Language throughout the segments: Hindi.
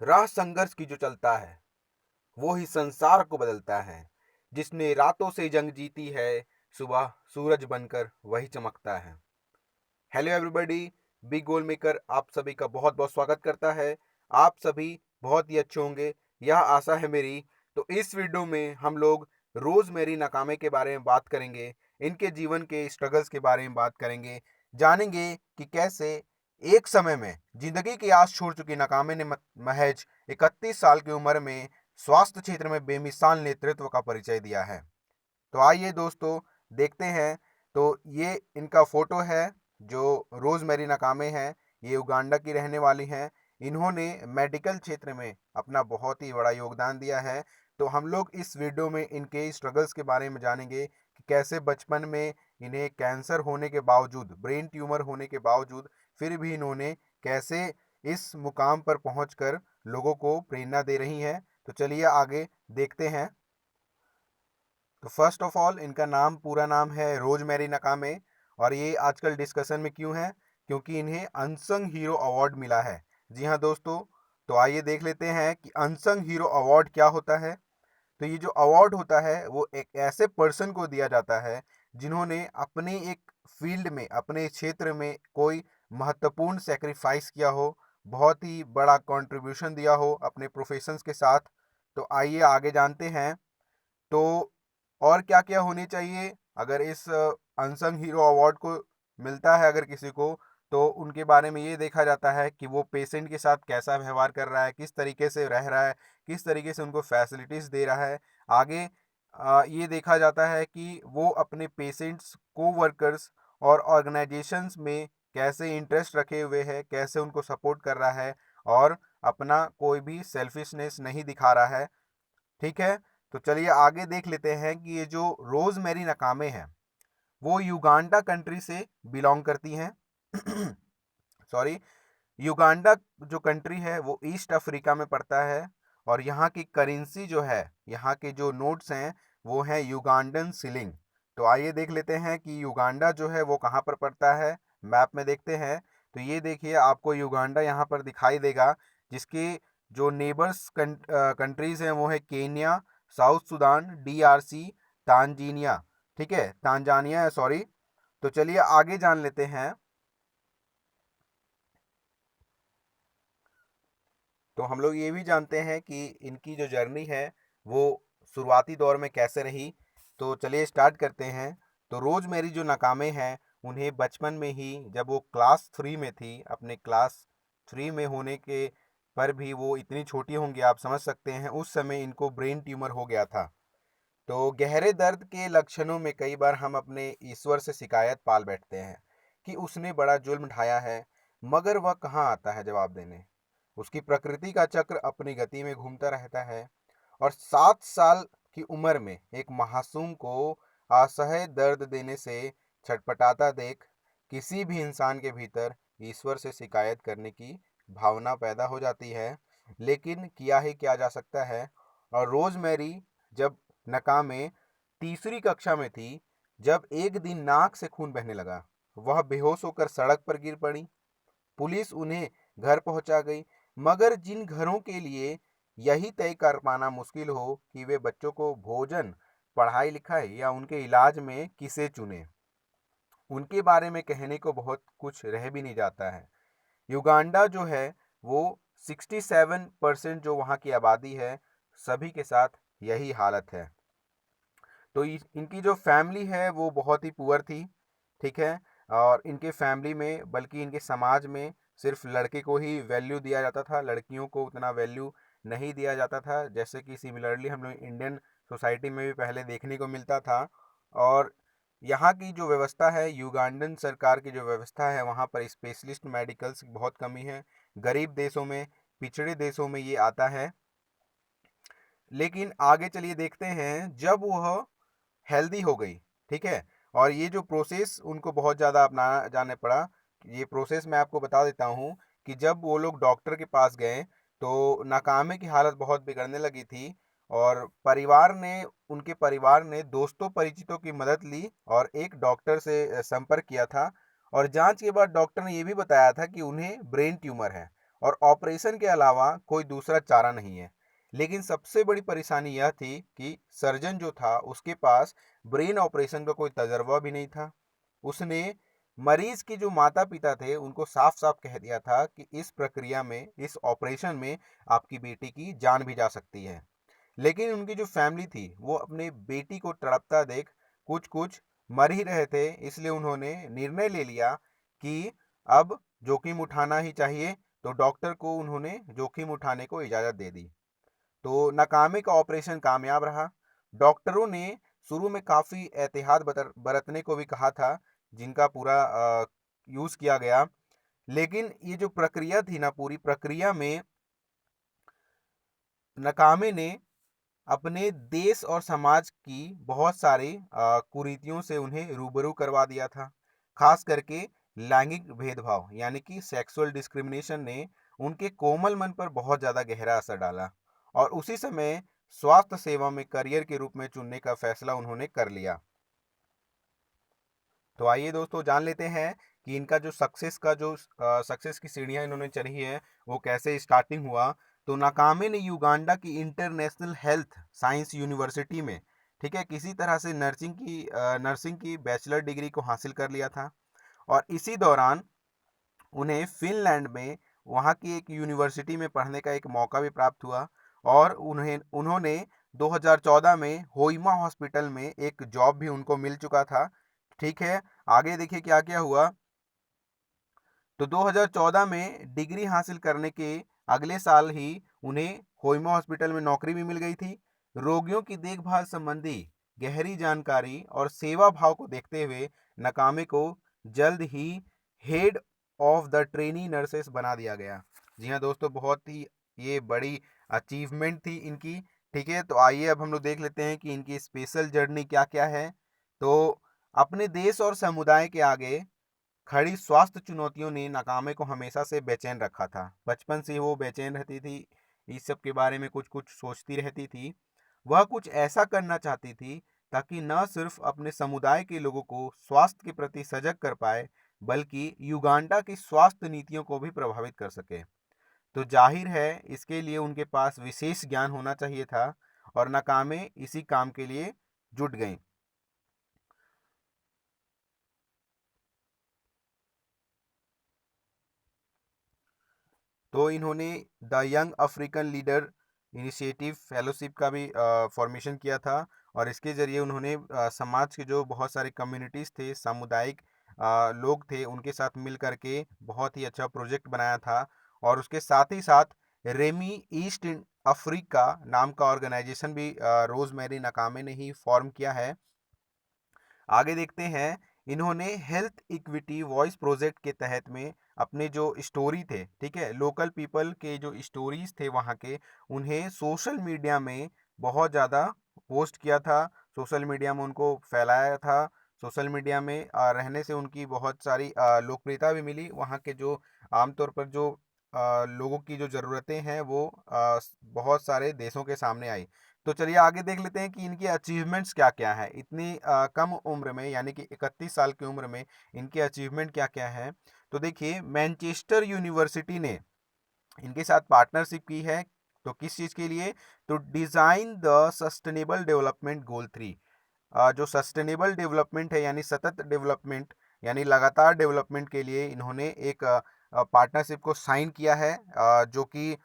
राह संघर्ष की जो चलता है वो ही संसार को बदलता है। जिसने रातों से जंग जीती है, सुबह सूरज बनकर वही चमकता है। Hello everybody, big goal maker आप सभी का बहुत बहुत स्वागत करता है। आप सभी बहुत ही अच्छे होंगे, यह आशा है मेरी। तो इस वीडियो में हम लोग रोजमेरी नाकामे के बारे में बात करेंगे, इनके जीवन के स्ट्रगल्स के बारे में बात करेंगे, जानेंगे कि कैसे एक समय में जिंदगी की आस छोड़ चुकी नाकामे ने महज 31 साल की उम्र में स्वास्थ्य क्षेत्र में बेमिसाल नेतृत्व का परिचय दिया है। तो आइए दोस्तों, देखते हैं। तो ये इनका फोटो है जो रोजमेरी नाकामे हैं। ये उगांडा की रहने वाली हैं। इन्होंने मेडिकल क्षेत्र में अपना बहुत ही बड़ा योगदान दिया है। तो हम लोग इस वीडियो में इनके स्ट्रगल्स के बारे में जानेंगे कि कैसे बचपन में इन्हें कैंसर होने के बावजूद, ब्रेन ट्यूमर होने के बावजूद, फिर भी इन्होंने कैसे इस मुकाम पर पहुंचकर लोगों को प्रेरणा दे रही हैं। तो चलिए आगे देखते हैं। तो फर्स्ट ऑफ ऑल, इनका नाम, पूरा नाम है रोजमेरी नकामे। और ये आजकल डिस्कशन में क्यों है? क्योंकि इन्हें अनसंग हीरो अवार्ड मिला है। जी हाँ दोस्तों, तो आइए देख लेते हैं कि अनसंग हीरो अवार्ड क्या होता है। तो ये जो अवार्ड होता है वो एक ऐसे पर्सन को दिया जाता है जिन्होंने अपने एक फील्ड में, अपने क्षेत्र में कोई महत्वपूर्ण सेक्रीफाइस किया हो, बहुत ही बड़ा कंट्रीब्यूशन दिया हो अपने प्रोफेशंस के साथ। तो आइए आगे जानते हैं। तो और क्या क्या होनी चाहिए अगर इस अनसंग हीरो अवार्ड को मिलता है अगर किसी को, तो उनके बारे में ये देखा जाता है कि वो पेशेंट के साथ कैसा व्यवहार कर रहा है, किस तरीके से रह रहा है, किस तरीके से उनको फैसिलिटीज़ दे रहा है। आगे ये देखा जाता है कि वो अपने पेशेंट्स, को वर्कर्स और ऑर्गेनाइजेशंस में कैसे इंटरेस्ट रखे हुए है, कैसे उनको सपोर्ट कर रहा है और अपना कोई भी सेल्फिशनेस नहीं दिखा रहा है। ठीक है, तो चलिए आगे देख लेते हैं कि ये जो रोजमेरी नाकामे हैं वो युगांडा कंट्री से बिलोंग करती हैं। सॉरी, युगांडा जो कंट्री है वो ईस्ट अफ्रीका में पड़ता है। और यहाँ की करेंसी जो है, यहाँ के जो नोट्स हैं वो हैं युगांडन सिलिंग। तो आइए देख लेते हैं कि युगांडा जो है वो कहाँ पर पड़ता है। मैप में देखते हैं। तो ये देखिए, आपको युगांडा यहाँ पर दिखाई देगा, जिसके जो नेबर्स कंट्रीज हैं वो है केन्या, साउथ सुडान, डीआरसी, तांजीनिया। ठीक है, तांजानिया है, सॉरी। तो चलिए आगे जान लेते हैं। तो हम लोग ये भी जानते हैं कि इनकी जो जर्नी है वो शुरुआती दौर में कैसे रही। तो चलिए स्टार्ट करते हैं। तो रोजमेरी जो नाकामे हैं उन्हें बचपन में ही, जब वो क्लास 3 में थी, अपने क्लास 3 में होने के पर भी वो इतनी छोटी होंगी, आप समझ सकते हैं, उस समय इनको ब्रेन ट्यूमर हो गया था। तो गहरे दर्द के लक्षणों में कई बार हम अपने ईश्वर से शिकायत पाल बैठते हैं कि उसने बड़ा जुल्म ढाया है, मगर वह कहाँ आता है जवाब देने। उसकी प्रकृति का चक्र अपनी गति में घूमता रहता है। और 7 साल की उम्र में एक मासूम को असह्य दर्द देने से छटपटाता देख किसी भी इंसान के भीतर ईश्वर से शिकायत करने की भावना पैदा हो जाती है। लेकिन किया ही क्या जा सकता है। और रोजमेरी जब नकामे तीसरी कक्षा में थी, जब एक दिन नाक से खून बहने लगा, वह बेहोश होकर सड़क पर गिर पड़ी। पुलिस उन्हें घर पहुंचा गई, मगर जिन घरों के लिए यही तय कर पाना मुश्किल हो कि वे बच्चों को भोजन, पढ़ाई लिखाई या उनके इलाज में किसे चुने, उनके बारे में कहने को बहुत कुछ रह भी नहीं जाता है। युगांडा जो है वो 67% जो वहाँ की आबादी है, सभी के साथ यही हालत है। तो इनकी जो फैमिली है वो बहुत ही पुअर थी। ठीक है, और इनके फैमिली में, बल्कि इनके समाज में, सिर्फ लड़के को ही वैल्यू दिया जाता था, लड़कियों को उतना वैल्यू नहीं दिया जाता था, जैसे कि सिमिलरली हम लोग इंडियन सोसाइटी में भी पहले देखने को मिलता था। और यहाँ की जो व्यवस्था है, युगांडन सरकार की जो व्यवस्था है, वहाँ पर स्पेशलिस्ट मेडिकल्स की बहुत कमी है। गरीब देशों में, पिछड़े देशों में ये आता है। लेकिन आगे चलिए देखते हैं, जब वह हेल्दी हो गई, ठीक है, और ये जो प्रोसेस उनको बहुत ज़्यादा अपनाना जाने पड़ा। ये प्रोसेस मैं आपको बता देता हूँ कि जब वो लोग डॉक्टर के पास गए तो नाकामे की हालत बहुत बिगड़ने लगी थी। और उनके परिवार ने दोस्तों परिचितों की मदद ली और एक डॉक्टर से संपर्क किया था। और जांच के बाद डॉक्टर ने ये भी बताया था कि उन्हें ब्रेन ट्यूमर है और ऑपरेशन के अलावा कोई दूसरा चारा नहीं है। लेकिन सबसे बड़ी परेशानी यह थी कि सर्जन जो था उसके पास ब्रेन ऑपरेशन का कोई तजर्बा भी नहीं था। उसने मरीज के जो माता पिता थे उनको साफ साफ कह दिया था कि इस प्रक्रिया में, इस ऑपरेशन में आपकी बेटी की जान भी जा सकती है। लेकिन उनकी जो फैमिली थी वो अपने बेटी को तड़पता देख कुछ कुछ मर ही रहे थे, इसलिए उन्होंने निर्णय ले लिया कि अब जोखिम उठाना ही चाहिए। तो डॉक्टर को उन्होंने जोखिम उठाने को इजाज़त दे दी। तो नाकामी का ऑपरेशन कामयाब रहा। डॉक्टरों ने शुरू में काफ़ी एहतियात बरतने को भी कहा था, जिनका पूरा यूज़ किया गया। लेकिन ये जो प्रक्रिया थी ना, पूरी प्रक्रिया में नाकामी ने अपने देश और समाज की बहुत सारी कुरीतियों से उन्हें रूबरू करवा दिया था। खास करके लैंगिक भेदभाव यानी कि सेक्सुअल डिस्क्रिमिनेशन ने उनके कोमल मन पर बहुत ज़्यादा गहरा असर डाला, और उसी समय स्वास्थ्य सेवा में करियर के रूप में चुनने का फैसला उन्होंने कर लिया। तो आइए दोस्तों जान लेते हैं कि इनका जो सक्सेस की सीढ़ियाँ इन्होंने चढ़ी है वो कैसे स्टार्टिंग हुआ। तो नाकामे ने युगांडा की इंटरनेशनल हेल्थ साइंस यूनिवर्सिटी में, ठीक है, किसी तरह से नर्सिंग की बैचलर डिग्री को हासिल कर लिया था। और इसी दौरान उन्हें फिनलैंड में वहाँ की एक यूनिवर्सिटी में पढ़ने का एक मौका भी प्राप्त हुआ, और उन्होंने 2014 में होइमा हॉस्पिटल में एक जॉब भी उनको मिल चुका था। ठीक है, आगे देखिए क्या क्या हुआ। तो 2014 में डिग्री हासिल करने के अगले साल ही उन्हें होइमा हॉस्पिटल में नौकरी भी मिल गई थी। रोगियों की देखभाल संबंधी गहरी जानकारी और सेवा भाव को देखते हुए नकामे को जल्द ही head of the trainee nurses बना दिया गया। जी हाँ दोस्तों, बहुत ही ये बड़ी अचीवमेंट थी इनकी। ठीक है, तो आइए अब हम लोग देख लेते हैं कि इनकी स्पेशल जर्नी क्या क्या है। तो अपने देश और समुदाय के आगे खड़ी स्वास्थ्य चुनौतियों ने नाकामे को हमेशा से बेचैन रखा था। बचपन से वो बेचैन रहती थी, इस सब के बारे में कुछ कुछ सोचती रहती थी। वह कुछ ऐसा करना चाहती थी ताकि न सिर्फ अपने समुदाय के लोगों को स्वास्थ्य के प्रति सजग कर पाए, बल्कि युगांडा की स्वास्थ्य नीतियों को भी प्रभावित कर सके। तो जाहिर है इसके लिए उनके पास विशेष ज्ञान होना चाहिए था, और नाकामे इसी काम के लिए जुट गईं। तो इन्होंने the young African leader initiative fellowship का भी फॉर्मेशन किया था, और इसके ज़रिए उन्होंने समाज के जो बहुत सारे कम्युनिटीज़ थे, सामुदायिक लोग थे, उनके साथ मिल करके बहुत ही अच्छा प्रोजेक्ट बनाया था। और उसके साथ ही साथ रेमी ईस्ट अफ्रीका नाम का ऑर्गेनाइजेशन भी रोज़मेरी नाकामे ने ही फॉर्म किया है। आगे देखते हैं, इन्होंने हेल्थ इक्विटी वॉइस प्रोजेक्ट के तहत में अपने जो स्टोरी थे, ठीक है, लोकल पीपल के जो स्टोरीज थे वहाँ के, उन्हें सोशल मीडिया में बहुत ज़्यादा पोस्ट किया था, सोशल मीडिया में उनको फैलाया था। सोशल मीडिया में रहने से उनकी बहुत सारी लोकप्रियता भी मिली। वहाँ के जो आमतौर पर जो लोगों की जो ज़रूरतें हैं वो बहुत सारे देशों के सामने आई। तो चलिए आगे देख लेते हैं कि इनकी अचीवमेंट्स क्या क्या है इतनी कम उम्र में, यानी कि 31 साल की उम्र में इनके अचीवमेंट क्या क्या है। तो देखिए, मैनचेस्टर यूनिवर्सिटी ने इनके साथ पार्टनरशिप की है। तो किस चीज़ के लिए? तो design the sustainable development goal 3। जो सस्टेनेबल डेवलपमेंट है यानी सतत डेवलपमेंट, यानी लगातार डेवलपमेंट के लिए इन्होंने एक पार्टनरशिप को साइन किया है, जो कि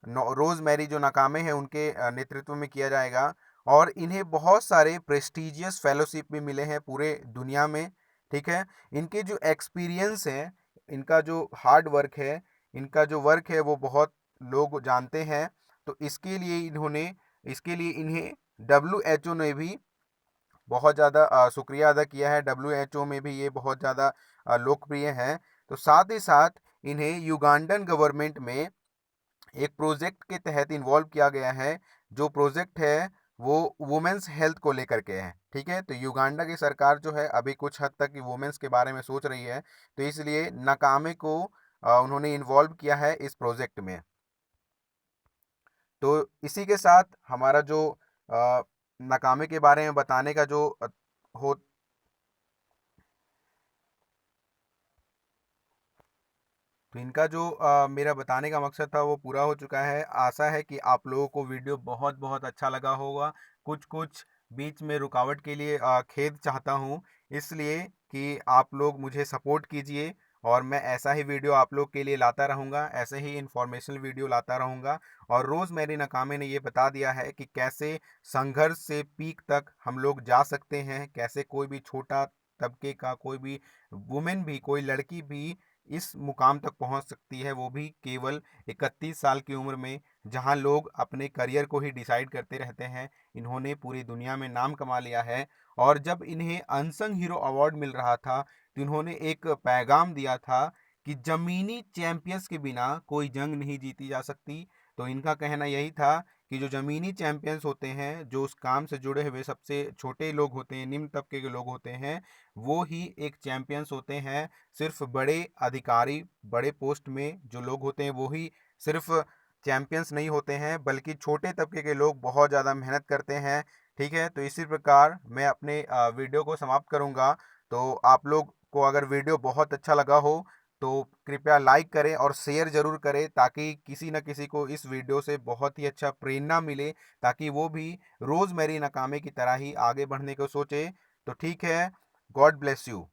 रोजमेरी जो नाकामे हैं उनके नेतृत्व में किया जाएगा। और इन्हें बहुत सारे प्रेस्टिजियस फेलोशिप भी मिले हैं पूरे दुनिया में। ठीक है, इनके जो एक्सपीरियंस है, इनका जो हार्ड वर्क है, इनका जो वर्क है वो बहुत लोग जानते हैं। तो इसके लिए इन्हें WHO ने भी बहुत ज़्यादा शुक्रिया अदा किया है। WHO में भी ये बहुत ज़्यादा लोकप्रिय हैं। तो साथ ही साथ इन्हें युगांडन गवर्नमेंट में एक प्रोजेक्ट के तहत इन्वॉल्व किया गया है। जो प्रोजेक्ट है वो वुमेन्स हेल्थ को लेकर के है। ठीक है, तो युगांडा की सरकार जो है अभी कुछ हद तक वुमेन्स के बारे में सोच रही है, तो इसलिए नाकामे को उन्होंने इन्वॉल्व किया है इस प्रोजेक्ट में। तो इसी के साथ हमारा जो नाकामे के बारे में बताने का जो हो तो इनका जो मेरा बताने का मकसद था वो पूरा हो चुका है। आशा है कि आप लोगों को वीडियो बहुत बहुत अच्छा लगा होगा। कुछ कुछ बीच में रुकावट के लिए खेद चाहता हूँ, इसलिए कि आप लोग मुझे सपोर्ट कीजिए और मैं ऐसा ही वीडियो आप लोग के लिए लाता रहूँगा, ऐसे ही इंफॉर्मेशनल वीडियो लाता रहूँगा। और रोज़मेरी नकामे ने ये बता दिया है कि कैसे संघर्ष से पीक तक हम लोग जा सकते हैं, कैसे कोई भी छोटा तबके का कोई भी वुमेन भी, कोई लड़की भी इस मुकाम तक पहुंच सकती है, वो भी केवल 31 साल की उम्र में। जहां लोग अपने करियर को ही डिसाइड करते रहते हैं, इन्होंने पूरी दुनिया में नाम कमा लिया है। और जब इन्हें अनसंग हीरो अवार्ड मिल रहा था तो इन्होंने एक पैगाम दिया था कि जमीनी चैंपियंस के बिना कोई जंग नहीं जीती जा सकती। तो इनका कहना यही था कि जो ज़मीनी चैंपियंस होते हैं, जो उस काम से जुड़े हुए सबसे छोटे लोग होते हैं, निम्न तबके के लोग होते हैं, वो ही एक चैंपियंस होते हैं। सिर्फ बड़े अधिकारी, बड़े पोस्ट में जो लोग होते हैं वो ही सिर्फ चैंपियंस नहीं होते हैं, बल्कि छोटे तबके के लोग बहुत ज़्यादा मेहनत करते हैं। ठीक है, तो इसी प्रकार मैं अपने वीडियो को समाप्त करूँगा। तो आप लोग को अगर वीडियो बहुत अच्छा लगा हो तो कृपया लाइक करें और शेयर ज़रूर करें, ताकि किसी न किसी को इस वीडियो से बहुत ही अच्छा प्रेरणा मिले, ताकि वो भी रोज़मेरी नकामे की तरह ही आगे बढ़ने को सोचे। तो ठीक है, गॉड ब्लेस यू।